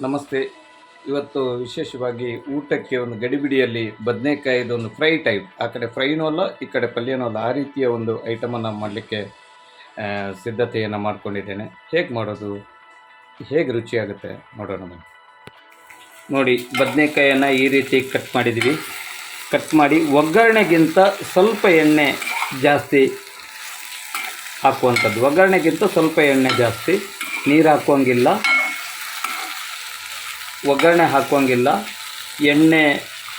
ನಮಸ್ತೆ. ಇವತ್ತು ವಿಶೇಷವಾಗಿ ಊಟಕ್ಕೆ ಒಂದು ಗಡಿಬಿಡಿಯಲ್ಲಿ ಬದನೆಕಾಯಿದೊಂದು ಫ್ರೈ ಟೈಪ್, ಆ ಕಡೆ ಫ್ರೈನೂ ಅಲ್ಲ ಈ ಕಡೆ ಪಲ್ಯನೂ ಅಲ್ಲ, ಆ ರೀತಿಯ ಒಂದು ಐಟಮನ್ನು ಮಾಡಲಿಕ್ಕೆ ಸಿದ್ಧತೆಯನ್ನು ಮಾಡ್ಕೊಂಡಿದ್ದೇನೆ. ಹೇಗೆ ಮಾಡೋದು, ಹೇಗೆ ರುಚಿಯಾಗುತ್ತೆ ನೋಡೋಣ ಬನ್ನಿ. ನೋಡಿ, ಬದನೆಕಾಯನ್ನು ಈ ರೀತಿ ಕಟ್ ಮಾಡಿದ್ವಿ. ಕಟ್ ಮಾಡಿ ಒಗ್ಗರಣೆಗಿಂತ ಸ್ವಲ್ಪ ಎಣ್ಣೆ ಜಾಸ್ತಿ ಹಾಕುವಂಥದ್ದು. ಒಗ್ಗರಣೆಗಿಂತ ಸ್ವಲ್ಪ ಎಣ್ಣೆ ಜಾಸ್ತಿ, ನೀರು ಹಾಕುವಂಗಿಲ್ಲ, ಒಗ್ಗರಣೆ ಹಾಕುವಂಗಿಲ್ಲ, ಎಣ್ಣೆ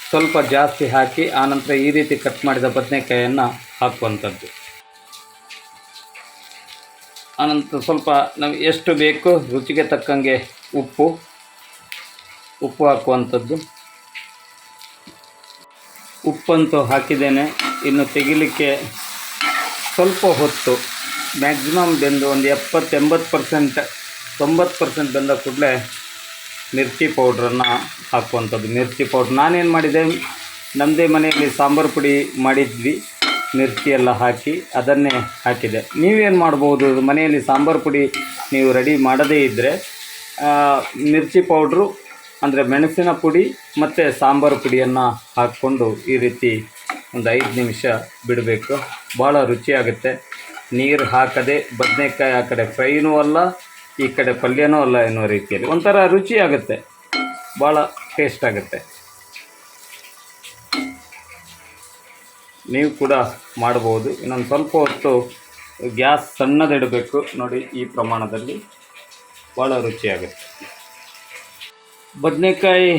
ಸ್ವಲ್ಪ ಜಾಸ್ತಿ ಹಾಕಿ ಆನಂತರ ಈ ರೀತಿ ಕಟ್ ಮಾಡಿದ ಬದನೆಕಾಯನ್ನು ಹಾಕುವಂಥದ್ದು. ಆನಂತರ ಸ್ವಲ್ಪ ನಾವು ಎಷ್ಟು ಬೇಕು ರುಚಿಗೆ ತಕ್ಕಂಗೆ ಉಪ್ಪು ಹಾಕುವಂಥದ್ದು. ಉಪ್ಪಂತೂ ಹಾಕಿದ್ದೇನೆ. ಇನ್ನು ತೆಗಿಲಿಕ್ಕೆ ಸ್ವಲ್ಪ ಹೊತ್ತು, ಮ್ಯಾಕ್ಸಿಮಮ್ ಬೆಂದು ಒಂದು 70-80% 90% ಬೆಂದ ಕೂಡಲೇ ಮಿರ್ಚಿ ಪೌಡ್ರನ್ನು ಹಾಕುವಂಥದ್ದು. ಮಿರ್ಚಿ ಪೌಡ್ರ್ ನಾನೇನು ಮಾಡಿದೆ, ನಮ್ಮದೇ ಮನೆಯಲ್ಲಿ ಸಾಂಬಾರು ಪುಡಿ ಮಾಡಿದ್ವಿ, ಮಿರ್ಚಿ ಎಲ್ಲ ಹಾಕಿ ಅದನ್ನೇ ಹಾಕಿದೆ. ನೀವೇನು ಮಾಡ್ಬೋದು, ಮನೆಯಲ್ಲಿ ಸಾಂಬಾರು ಪುಡಿ ನೀವು ರೆಡಿ ಮಾಡದೇ ಇದ್ದರೆ ಮಿರ್ಚಿ ಪೌಡ್ರು ಅಂದರೆ ಮೆಣಸಿನ ಪುಡಿ ಮತ್ತು ಸಾಂಬಾರು ಪುಡಿಯನ್ನು ಹಾಕ್ಕೊಂಡು ಈ ರೀತಿ ಒಂದು 5 ನಿಮಿಷ ಬಿಡಬೇಕು. ಭಾಳ ರುಚಿಯಾಗುತ್ತೆ. ನೀರು ಹಾಕದೆ ಬದನೆಕಾಯಿ ಆ ಕಡೆ ಫ್ರೈನೂ ಅಲ್ಲ ಈ ಕಡೆ ಪಲ್ಯನೂ ಅಲ್ಲ ಎನ್ನುವ ರೀತಿಯಲ್ಲಿ ಒಂಥರ ರುಚಿಯಾಗುತ್ತೆ, ಭಾಳ ಟೇಸ್ಟ್ ಆಗುತ್ತೆ. ನೀವು ಕೂಡ ಮಾಡ್ಬೋದು. ಇನ್ನೊಂದು ಸ್ವಲ್ಪ ಹೊತ್ತು ಗ್ಯಾಸ್ ಸಣ್ಣದಿಡಬೇಕು. ನೋಡಿ, ಈ ಪ್ರಮಾಣದಲ್ಲಿ ಭಾಳ ರುಚಿಯಾಗುತ್ತೆ. ಬದನೆಕಾಯಿ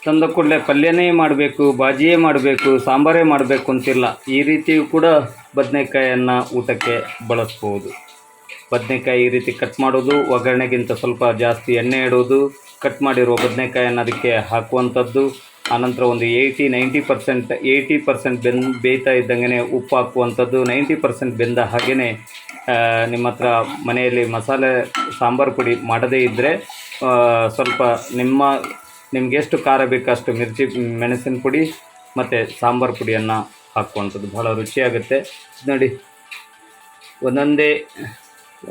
ತಂದ ಕೂಡಲೇ ಪಲ್ಯನೇ ಮಾಡಬೇಕು, ಬಾಜಿಯೇ ಮಾಡಬೇಕು, ಸಾಂಬಾರೇ ಮಾಡಬೇಕು ಅಂತಿಲ್ಲ. ಈ ರೀತಿಯೂ ಕೂಡ ಬದನೆಕಾಯನ್ನು ಊಟಕ್ಕೆ ಬಳಸ್ಬೋದು. ಬದನೆಕಾಯಿ ಈ ರೀತಿ ಕಟ್ ಮಾಡೋದು, ಒಗ್ಗರಣೆಗಿಂತ ಸ್ವಲ್ಪ ಜಾಸ್ತಿ ಎಣ್ಣೆ ಇಡೋದು, ಕಟ್ ಮಾಡಿರುವ ಬದನೆಕಾಯನ್ನು ಅದಕ್ಕೆ ಹಾಕುವಂಥದ್ದು. ಆನಂತರ ಒಂದು 80% ಬೇಯ್ತಾ ಇದ್ದಂಗೆ ಉಪ್ಪು ಹಾಕುವಂಥದ್ದು. 90% ಬೆಂದ ಹಾಗೆಯೇ ನಿಮ್ಮ ಹತ್ರ ಮನೆಯಲ್ಲಿ ಮಸಾಲೆ ಸಾಂಬಾರು ಪುಡಿ ಮಾಡದೇ ಇದ್ದರೆ ಸ್ವಲ್ಪ ನಿಮ್ಗೆ ಎಷ್ಟು ಖಾರ ಬೇಕಷ್ಟು ಮಿರ್ಚಿ, ಮೆಣಸಿನ ಪುಡಿ ಮತ್ತು ಸಾಂಬಾರು ಪುಡಿಯನ್ನು ಹಾಕುವಂಥದ್ದು. ಭಾಳ ರುಚಿಯಾಗುತ್ತೆ. ನೋಡಿ,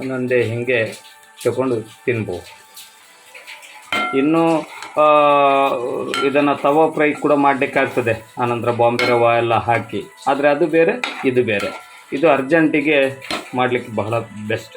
ಒಂದೊಂದೇ ಹೀಗೆ ತಗೊಂಡು ತಿನ್ಬೋದು. ಇನ್ನೂ ಇದನ್ನು ತವಾ ಫ್ರೈ ಕೂಡ ಮಾಡಲಿಕ್ಕಾಗ್ತದೆ, ಆನಂತರ ಬಾಂಬೆ ರವೆ ಎಲ್ಲ ಹಾಕಿ. ಆದರೆ ಅದು ಬೇರೆ, ಇದು ಬೇರೆ. ಇದು ಅರ್ಜೆಂಟಿಗೆ ಮಾಡಲಿಕ್ಕೆ ಬಹಳ ಬೆಸ್ಟ್.